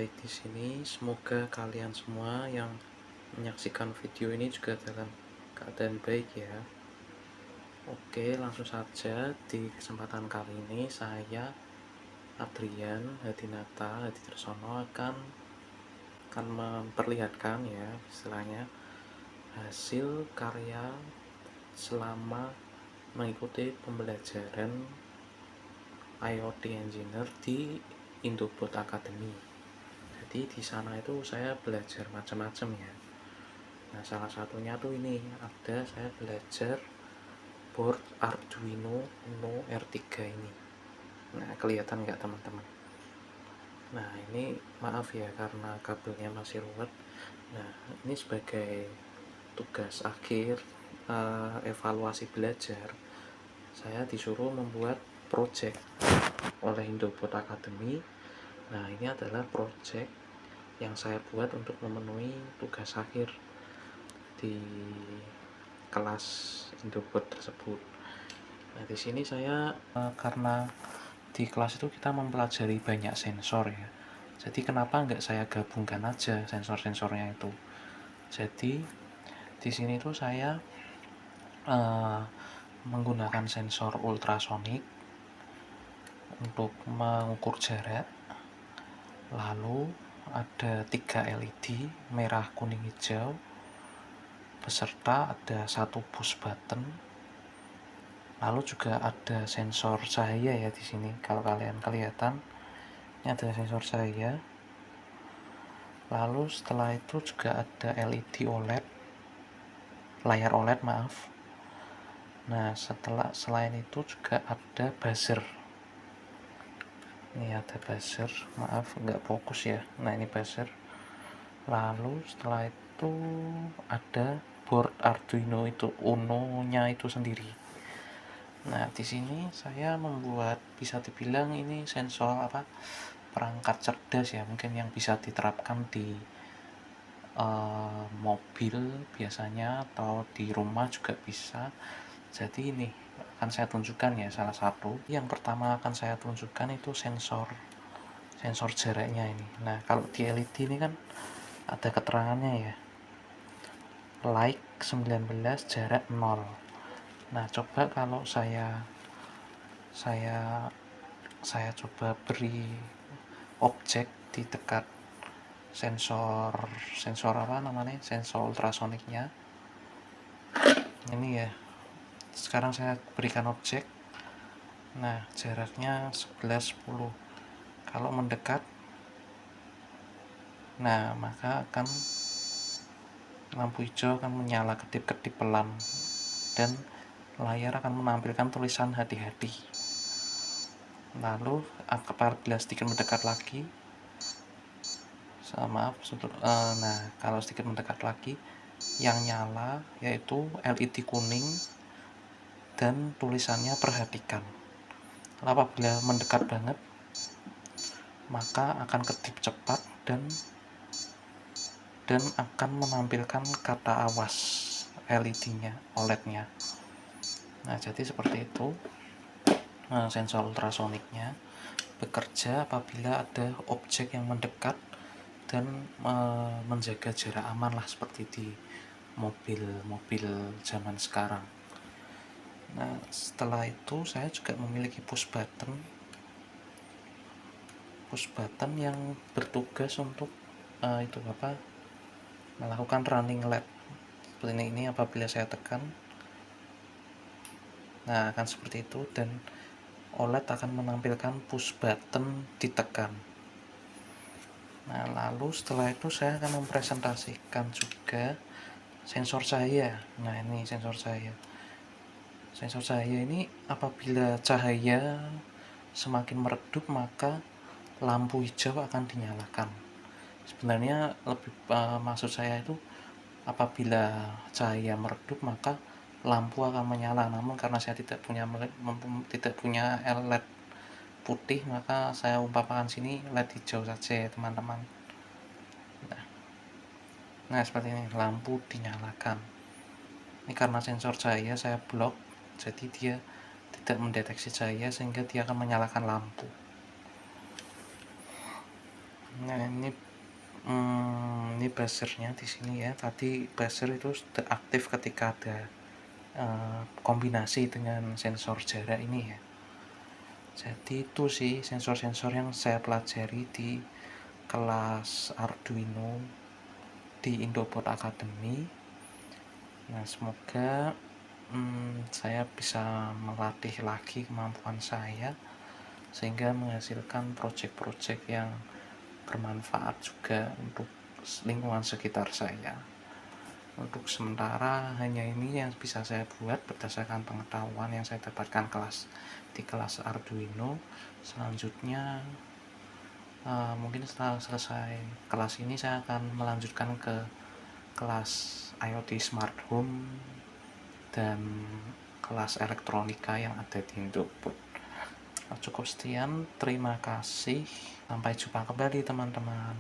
baik di sini. Semoga kalian semua yang menyaksikan video ini juga dalam keadaan baik ya. Oke, langsung saja di kesempatan kali ini saya Adrian Hadinata Hadidarsono akan memperlihatkan ya istilahnya hasil karya selama mengikuti pembelajaran IoT Engineer di Indobot Academy. Jadi di sana itu saya belajar macam-macam ya. Nah, salah satunya tuh ini ada saya belajar board Arduino Uno R3 ini. Nah, kelihatan nggak teman-teman? Nah, ini maaf ya karena kabelnya masih ruwet. Nah, ini sebagai tugas akhir evaluasi belajar, saya disuruh membuat project oleh Indobot Academy. Nah, ini adalah project yang saya buat untuk memenuhi tugas akhir di kelas Indobot tersebut. Nah, di sini saya karena di kelas itu kita mempelajari banyak sensor ya. Jadi kenapa nggak saya gabungkan aja sensor-sensornya itu. Jadi di sini tuh saya menggunakan sensor ultrasonik untuk mengukur jarak. Lalu ada 3 LED merah, kuning, hijau, beserta ada 1 push button. Lalu juga ada sensor cahaya ya di sini. Kalau kalian kelihatan, ini ada sensor cahaya. Lalu setelah itu juga ada LED OLED, layar OLED maaf. Nah, selain itu juga ada buzzer. Ini ada buzzer, maaf nggak fokus ya. Nah, ini buzzer. Lalu setelah itu ada board Arduino itu Uno-nya itu sendiri. Nah, di sini saya membuat, bisa dibilang ini sensor perangkat cerdas ya, mungkin yang bisa diterapkan di mobil biasanya atau di rumah juga bisa. Jadi ini akan saya tunjukkan ya salah satu. Yang pertama akan saya tunjukkan itu sensor jaraknya ini. Nah, kalau di LED ini kan ada keterangannya ya, like 19, jarak 0. Nah, coba kalau saya coba beri objek di dekat sensor sensor ultrasoniknya ini ya. Sekarang saya berikan objek. Nah, jaraknya 11, 10. Kalau mendekat, nah maka akan lampu hijau akan menyala kedip-kedip pelan dan layar akan menampilkan tulisan hati-hati. Lalu apabila sedikit mendekat lagi, nah kalau sedikit mendekat lagi, yang nyala yaitu LED kuning dan tulisannya perhatikan. Apabila mendekat banget, maka akan kedip cepat dan akan menampilkan kata awas LED-nya, OLED-nya. Nah, jadi seperti itu sensor ultrasoniknya bekerja apabila ada objek yang mendekat dan menjaga jarak aman lah seperti di mobil-mobil zaman sekarang. Nah, setelah itu saya juga memiliki push button yang bertugas untuk melakukan running LED. Seperti ini apabila saya tekan, nah akan seperti itu dan OLED akan menampilkan push button ditekan. Nah, lalu setelah itu saya akan mempresentasikan juga sensor cahaya. Nah, ini sensor cahaya. Sensor cahaya ini apabila cahaya semakin meredup maka lampu hijau akan dinyalakan. Sebenarnya maksud saya itu apabila cahaya meredup maka lampu akan menyala, namun karena saya tidak punya LED putih maka saya umpamakan sini LED hijau saja ya teman-teman. Nah, seperti ini lampu dinyalakan. Ini karena sensor cahaya saya blok, jadi dia tidak mendeteksi cahaya sehingga dia akan menyalakan lampu. Nah, ini buzzernya di sini ya. Tadi buzzer itu sudah aktif ketika ada kombinasi dengan sensor jarak ini ya. Jadi itu sih sensor-sensor yang saya pelajari di kelas Arduino di Indobot Academy. Nah, semoga saya bisa melatih lagi kemampuan saya sehingga menghasilkan proyek-proyek yang bermanfaat juga untuk lingkungan sekitar saya. Untuk sementara hanya ini yang bisa saya buat berdasarkan pengetahuan yang saya dapatkan di kelas Arduino. Selanjutnya mungkin setelah selesai kelas ini saya akan melanjutkan ke kelas IoT Smart Home dan kelas elektronika yang ada di Indobot. Cukup sekian, terima kasih, sampai jumpa kembali teman-teman.